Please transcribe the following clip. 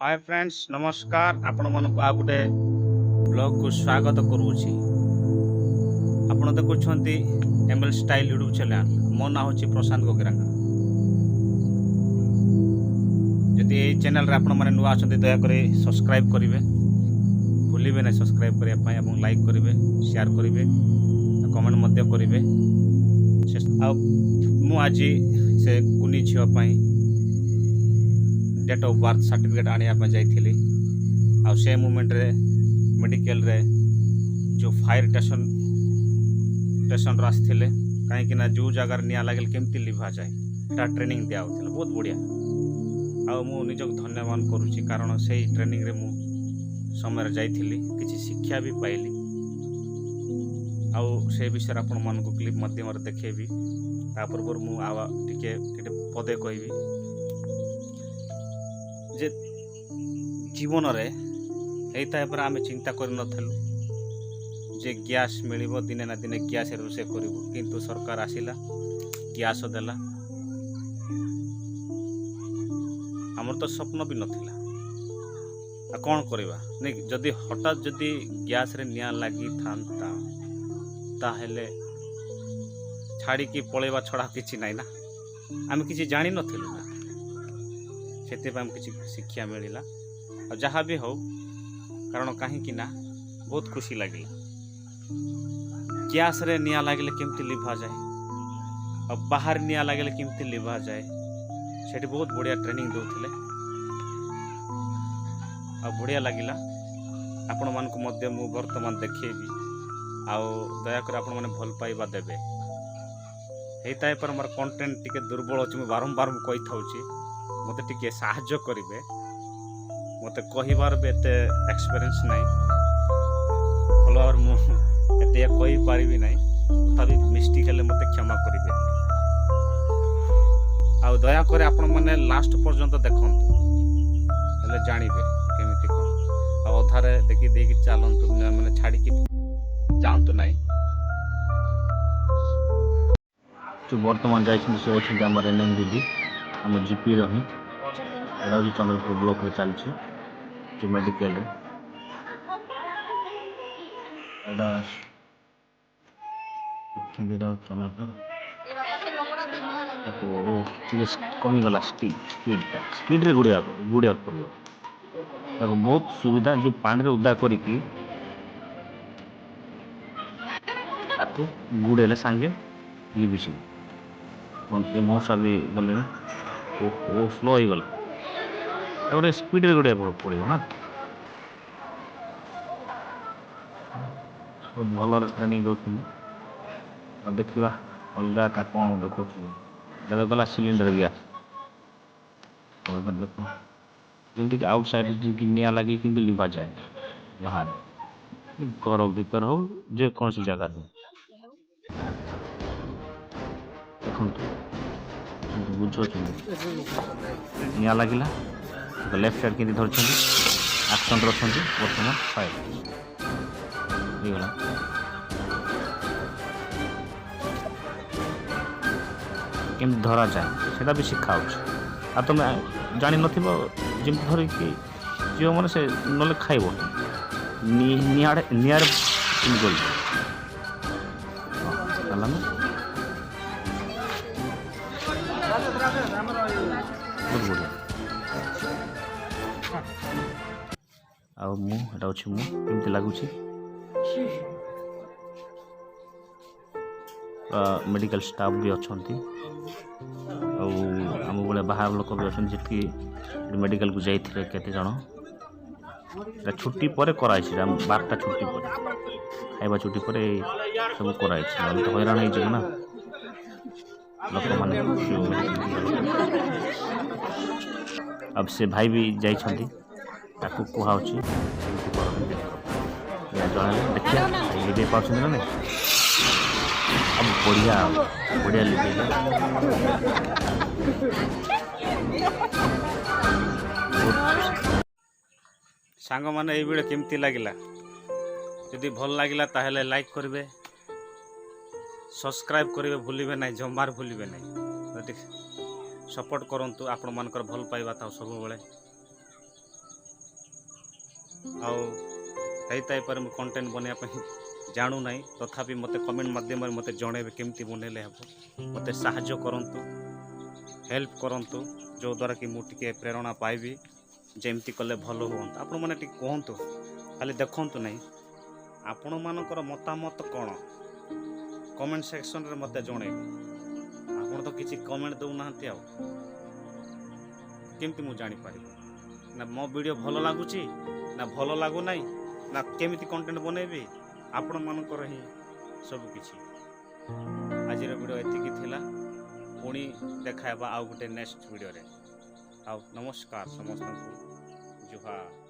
Hi friends नमस्कार आपण मन को आ गुटे ब्लॉग को स्वागत करूची। आपण देखुछंती एमएल स्टाइल यूट्यूब चैनल। मो ना होची प्रशांत गोगरांगा। जदि ए चैनल रे आपण माने नुआ आछंती दया करे सब्सक्राइब करिवे, भूलिबे नै सब्सक्राइब करिया पई एवं लाइक करिवे, शेयर करिवे, कमेंट मध्य करिवे। आ मु आजी से कुनी छिवा पई डेट ऑफ बर्थ सर्टिफिकेट आने जाइली। से मोमेंट रे मेडिकल रे जो फायर स्टेशन आसते कहीं जो जगार निआ लगे केमती लिभा जाए ट्रेनिंग दिया होता बहुत बढ़िया। निज धन्यवाद करुच्ची कारण से ट्रेनिंग रे मु समय जाइली किसी शिक्षा भी पाइली। से विषय आपण मान को क्लिप मध्यम देखेबी। पूर्व मुझे पदे कहबी जे जीवन रे पर आम चिंता कर जे गैस मिलिबो दिने ना दिने गैस रोषे करिवो, किंतु सरकार आसिला गैस देला। हमर तो स्वप्न भी नथिला आ कोन करबा नहीं। जदि हठात जदि गैस रे निया लागी थांता ताहेले छाड़ी की पळेबा छड़ा किछि नाही ना। आम किछि जानि नथिलु ना, से किसी शिक्षा मिलला। और जहाँ भी हो कारण कहीं ना बहुत खुशी लगे गैस रे निया लगे केमती लिभा जाए और बाहर निया लगे केमती लिभा जाए से बहुत बढ़िया ट्रेनिंग दौले आ बढ़िया लगिला। आपण मान को मध्य मु वर्तमान देखेबी दयाकर आपण माने भल पाइबा देबे। हेता पर मोर कंटेंट टिके दुर्बल अछि, मु बारंबार मु कहि थाउची मत टिके साहाय्य करिवे। मत कहिबार बे एते एक्सपीरियंस नाही भल और मु एते कहि पारिबी नाही, तथापि मिस्टेक हेले मते क्षमा करिवे। आ दया करे आपण माने लास्ट पर्यंत देखंतु हेले जानिबे केमिति कोन। आ अधारे देखि देकी चालंतु माने छाडी कि जानतु नाही। जो वर्तमान जाइछन से अछि हमर एनएम दीदी हम जीपी रही राजू चंद्रपुर ब्लॉक में चलछि जो मेडिकल कमी गला स्पीड रे गुड़िया पड़ो बहुत सुविधा जो पानी रे उदा करिकी गुड़ेले सांगे ये भी मौसा भी गले वो स्लो हो गला गोटे स्पीड गोटे पड़ो ना। भल ट्रेनिंग दौर देखा अलग कौन देखो गला सिलिंडर गैस देख जमीक आउटसाइड निया लगे कि लिभा जाए बाहर घर भीतर हो जेको जगह बुझ निया लगिला लेफ्ट साइड के धर एक्शन अच्छा बर्तमान फायर गला। केमती धरा जाए सेटा भी शिखा आ तुम जान नमी धरिकी जीव मैंने से ना खाइब निआर गल बहुत बढ़िया। आटा अच्छे मुझे लगुच मेडिकल स्टाफ भी अच्छा आम भाई बाहर लोक भी अच्छा जी मेडिकल को जाइए केते जन छुट्टी पर कराई 12टा छुट्टी पर खाइबा छुट्टी पर सब कराई तो हैरान हो ना लोक मैंने। अब से भाई भी जाइछंती ताकू कुहाउची जन देखिए लिखे पाँच ना नहीं। अब बढ़िया बढ़िया लिखे सांग मैंने ये केमती लगिला जदि भल लगिला ताहेले लाइक करिवे, सब्सक्राइब करिवे भूलिबे नहीं, जमार भूलिबे नहीं। सपोर्ट करंतु आपण मानकर भल पाइबा था सब बेले। ଆଉ ହେଇଥାଇପାରେ ମୁଁ କଣ୍ଟେଣ୍ଟ ବନେଇବା ପାଇଁ ଜାଣୁ ନାହିଁ, ତଥାପି ମୋତେ କମେଣ୍ଟ ମାଧ୍ୟମରେ ମୋତେ ଜଣେଇବେ କେମିତି ବନେଇଲେ ହେବ। ମୋତେ ସାହାଯ୍ୟ କରନ୍ତୁ, ହେଲ୍ପ କରନ୍ତୁ, ଯେଉଁଦ୍ୱାରା କି ମୁଁ ଟିକେ ପ୍ରେରଣା ପାଇବି ଯେମିତି କଲେ ଭଲ ହୁଅନ୍ତା। ଆପଣମାନେ ଟିକେ କୁହନ୍ତୁ, ଖାଲି ଦେଖନ୍ତୁ ନାହିଁ। ଆପଣମାନଙ୍କର ମତାମତ କ'ଣ କମେଣ୍ଟ ସେକ୍ସନରେ ମୋତେ ଜଣେଇବେ। ଆପଣ ତ କିଛି କମେଣ୍ଟ ଦେଉନାହାନ୍ତି, ଆଉ କେମିତି ମୁଁ ଜାଣିପାରିବି ନା ମୋ ଭିଡ଼ିଓ ଭଲ ଲାଗୁଛି ନା ଭଲ ଲାଗୁନାହିଁ, ନା କେମିତି କଣ୍ଟେଣ୍ଟ ବନେଇବି? ଆପଣମାନଙ୍କର ହିଁ ସବୁ କିଛି। ଆଜିର ଭିଡ଼ିଓ ଏତିକି ଥିଲା। ପୁଣି ଦେଖା ହେବା ଆଉ ଗୋଟେ ନେକ୍ସଟ ଭିଡ଼ିଓରେ। ଆଉ ନମସ୍କାର ସମସ୍ତଙ୍କୁ, ଜୁହାର।